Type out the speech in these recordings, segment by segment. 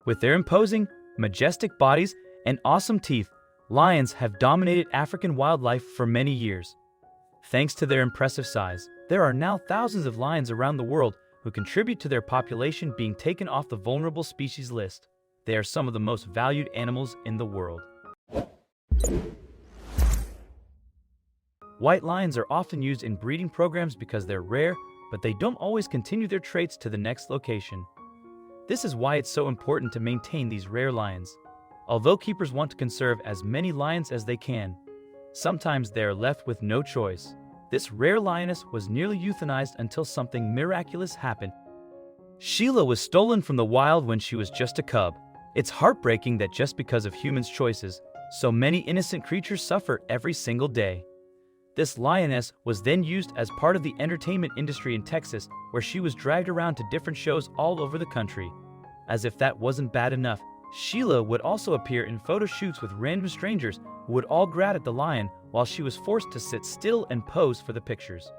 With their imposing, majestic bodies and awesome teeth, lions have dominated African wildlife for many years. Thanks to their impressive size, there are now thousands of lions around the world who contribute to their population being taken off the vulnerable species list. They are some of the most valued animals in the world. White lions are often used in breeding programs because they're rare, but they don't always continue their traits to the next location. This is why it's so important to maintain these rare lions. Although keepers want to conserve as many lions as they can, sometimes they are left with no choice. This rare lioness was nearly euthanized until something miraculous happened. Sheila was stolen from the wild when she was just a cub. It's heartbreaking that just because of humans' choices, so many innocent creatures suffer every single day. This lioness was then used as part of the entertainment industry in Texas, where she was dragged around to different shows all over the country. As if that wasn't bad enough, Sheila would also appear in photo shoots with random strangers who would all grab at the lion while she was forced to sit still and pose for the pictures.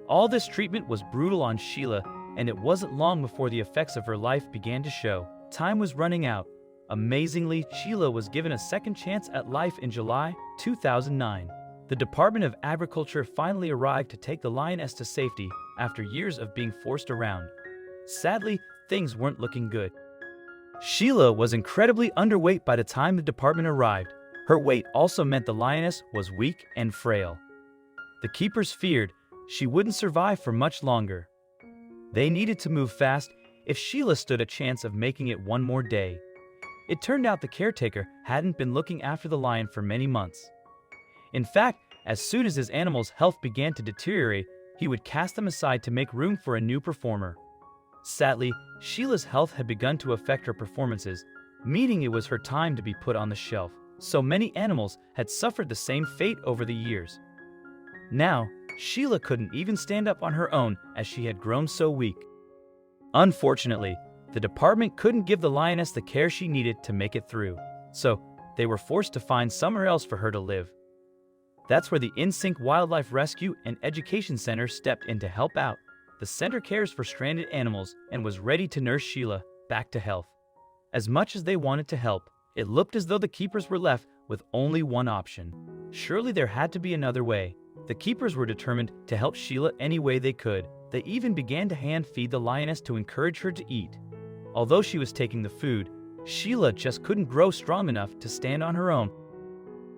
All this treatment was brutal on Sheila, and it wasn't long before the effects of her life began to show. Time was running out. Amazingly, Sheila was given a second chance at life in July 2009. The Department of Agriculture finally arrived to take the lioness to safety after years of being forced around. Sadly, things weren't looking good. Sheila was incredibly underweight by the time the department arrived. Her weight also meant the lioness was weak and frail. The keepers feared she wouldn't survive for much longer. They needed to move fast if Sheila stood a chance of making it one more day. It turned out the caretaker hadn't been looking after the lion for many months. In fact, as soon as his animal's health began to deteriorate, he would cast them aside to make room for a new performer. Sadly, Sheila's health had begun to affect her performances, meaning it was her time to be put on the shelf. So many animals had suffered the same fate over the years. Now, Sheila couldn't even stand up on her own as she had grown so weak. Unfortunately, the department couldn't give the lioness the care she needed to make it through, so they were forced to find somewhere else for her to live. That's where the InSync Wildlife Rescue and Education Center stepped in to help out. The center cares for stranded animals and was ready to nurse Sheila back to health. As much as they wanted to help, it looked as though the keepers were left with only one option. Surely there had to be another way. The keepers were determined to help Sheila any way they could. They even began to hand-feed the lioness to encourage her to eat. Although she was taking the food, Sheila just couldn't grow strong enough to stand on her own.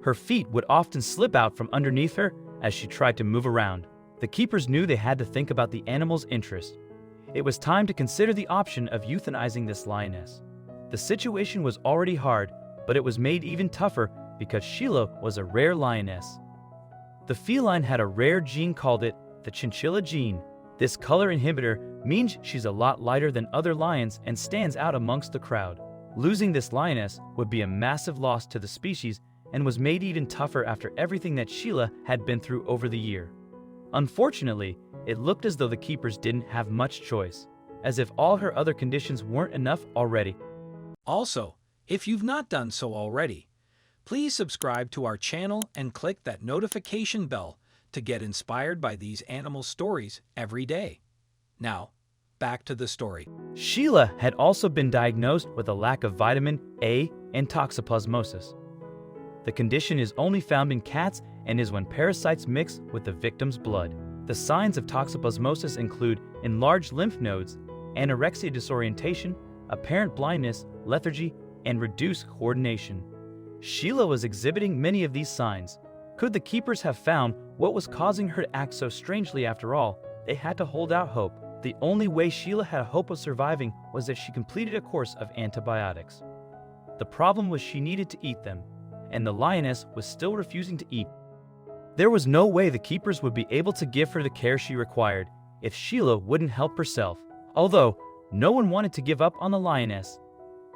Her feet would often slip out from underneath her as she tried to move around. The keepers knew they had to think about the animal's interest. It was time to consider the option of euthanizing this lioness. The situation was already hard, but it was made even tougher because Sheila was a rare lioness. The feline had a rare gene called the chinchilla gene. This color inhibitor means she's a lot lighter than other lions and stands out amongst the crowd. Losing this lioness would be a massive loss to the species and was made even tougher after everything that Sheila had been through over the year. Unfortunately, it looked as though the keepers didn't have much choice, as if all her other conditions weren't enough already. Also, if you've not done so already, please subscribe to our channel and click that notification bell to get inspired by these animal stories every day. Now, back to the story. Sheila had also been diagnosed with a lack of vitamin A and toxoplasmosis. The condition is only found in cats and is when parasites mix with the victim's blood. The signs of toxoplasmosis include enlarged lymph nodes, anorexia disorientation, apparent blindness, lethargy, and reduced coordination. Sheila was exhibiting many of these signs. Could the keepers have found what was causing her to act so strangely after all? They had to hold out hope. The only way Sheila had a hope of surviving was if she completed a course of antibiotics. The problem was she needed to eat them, and the lioness was still refusing to eat. There was no way the keepers would be able to give her the care she required if Sheila wouldn't help herself. Although no one wanted to give up on the lioness,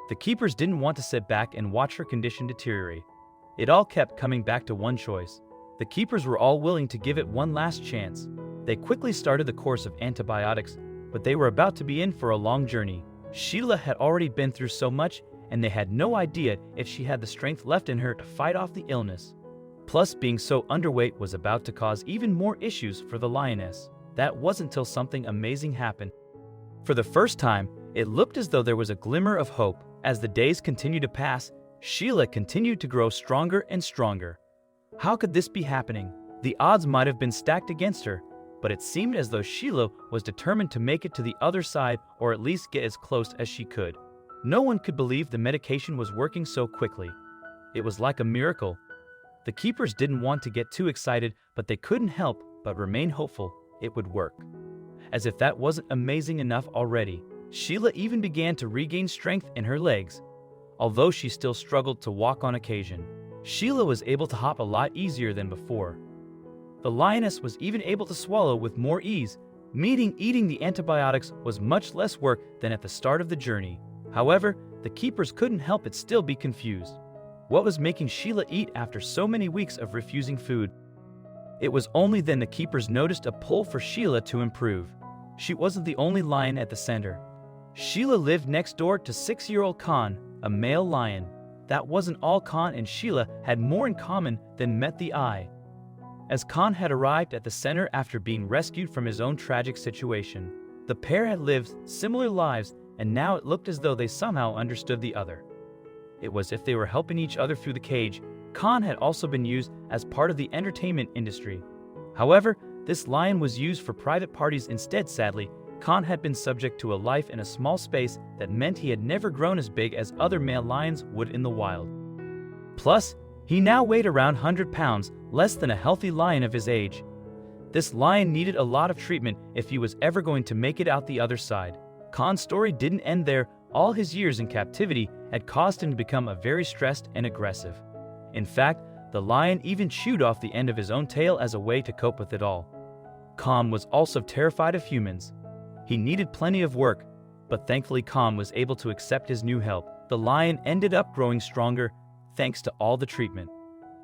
the keepers didn't want to sit back and watch her condition deteriorate. It all kept coming back to one choice. The keepers were all willing to give it one last chance. They quickly started the course of antibiotics, but they were about to be in for a long journey. Sheila had already been through so much, and they had no idea if she had the strength left in her to fight off the illness. Plus, being so underweight was about to cause even more issues for the lioness. That wasn't until something amazing happened. For the first time, it looked as though there was a glimmer of hope. As the days continued to pass, Sheila continued to grow stronger and stronger. How could this be happening? The odds might have been stacked against her, but it seemed as though Sheila was determined to make it to the other side or at least get as close as she could. No one could believe the medication was working so quickly. It was like a miracle. The keepers didn't want to get too excited, but they couldn't help but remain hopeful it would work. As if that wasn't amazing enough already, Sheila even began to regain strength in her legs. Although she still struggled to walk on occasion, Sheila was able to hop a lot easier than before. The lioness was even able to swallow with more ease, meaning eating the antibiotics was much less work than at the start of the journey. However, the keepers couldn't help but still be confused. What was making Sheila eat after so many weeks of refusing food? It was only then the keepers noticed a pull for Sheila to improve. She wasn't the only lion at the center. Sheila lived next door to 6-year-old Khan, a male lion. That wasn't all. Khan and Sheila had more in common than met the eye. As Khan had arrived at the center after being rescued from his own tragic situation, the pair had lived similar lives, and now it looked as though they somehow understood the other. It was as if they were helping each other through the cage. Khan had also been used as part of the entertainment industry. However, this lion was used for private parties instead. Sadly, Khan had been subject to a life in a small space that meant he had never grown as big as other male lions would in the wild. Plus, he now weighed around 100 pounds, less than a healthy lion of his age. This lion needed a lot of treatment if he was ever going to make it out the other side. Khan's story didn't end there. All his years in captivity had caused him to become very stressed and aggressive. In fact, the lion even chewed off the end of his own tail as a way to cope with it all. Khan was also terrified of humans. He needed plenty of work, but thankfully Khan was able to accept his new help. The lion ended up growing stronger thanks to all the treatment,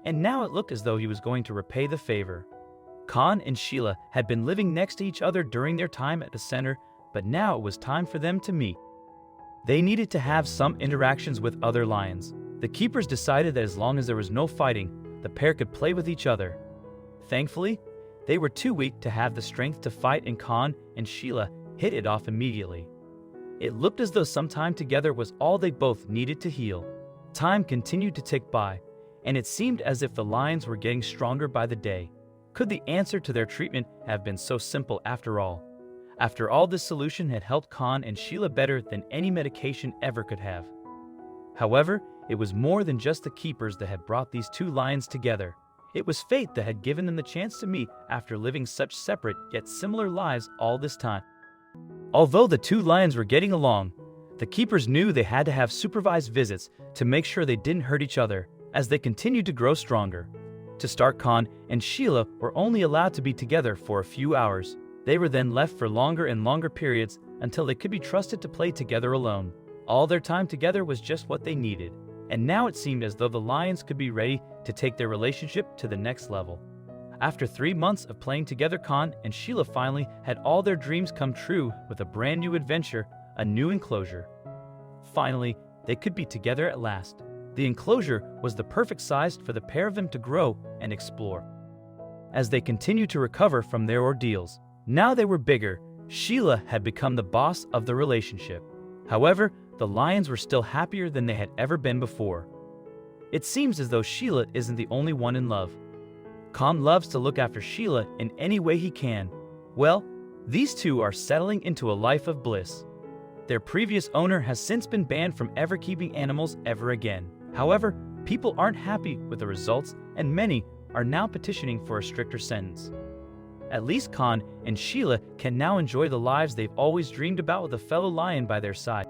and now it looked as though he was going to repay the favor. Khan and Sheila had been living next to each other during their time at the center, but now it was time for them to meet. They needed to have some interactions with other lions. The keepers decided that as long as there was no fighting, the pair could play with each other. Thankfully, they were too weak to have the strength to fight, and Khan and Sheila hit it off immediately. It looked as though some time together was all they both needed to heal. Time continued to tick by, and it seemed as if the lions were getting stronger by the day. Could the answer to their treatment have been so simple after all? After all, this solution had helped Khan and Sheila better than any medication ever could have. However, it was more than just the keepers that had brought these two lions together. It was fate that had given them the chance to meet after living such separate yet similar lives all this time. Although the two lions were getting along, the keepers knew they had to have supervised visits to make sure they didn't hurt each other as they continued to grow stronger. To start, Khan and Sheila were only allowed to be together for a few hours. They were then left for longer and longer periods until they could be trusted to play together alone. All their time together was just what they needed, and now it seemed as though the lions could be ready to take their relationship to the next level. After 3 months of playing together, Khan and Sheila finally had all their dreams come true with a brand new adventure, a new enclosure. Finally, they could be together at last. The enclosure was the perfect size for the pair of them to grow and explore. As they continued to recover from their ordeals, now they were bigger. Sheila had become the boss of the relationship. However, the lions were still happier than they had ever been before. It seems as though Sheila isn't the only one in love. Khan loves to look after Sheila in any way he can. Well, these two are settling into a life of bliss. Their previous owner has since been banned from ever keeping animals ever again. However, people aren't happy with the results, and many are now petitioning for a stricter sentence. At least Khan and Sheila can now enjoy the lives they've always dreamed about with a fellow lion by their side.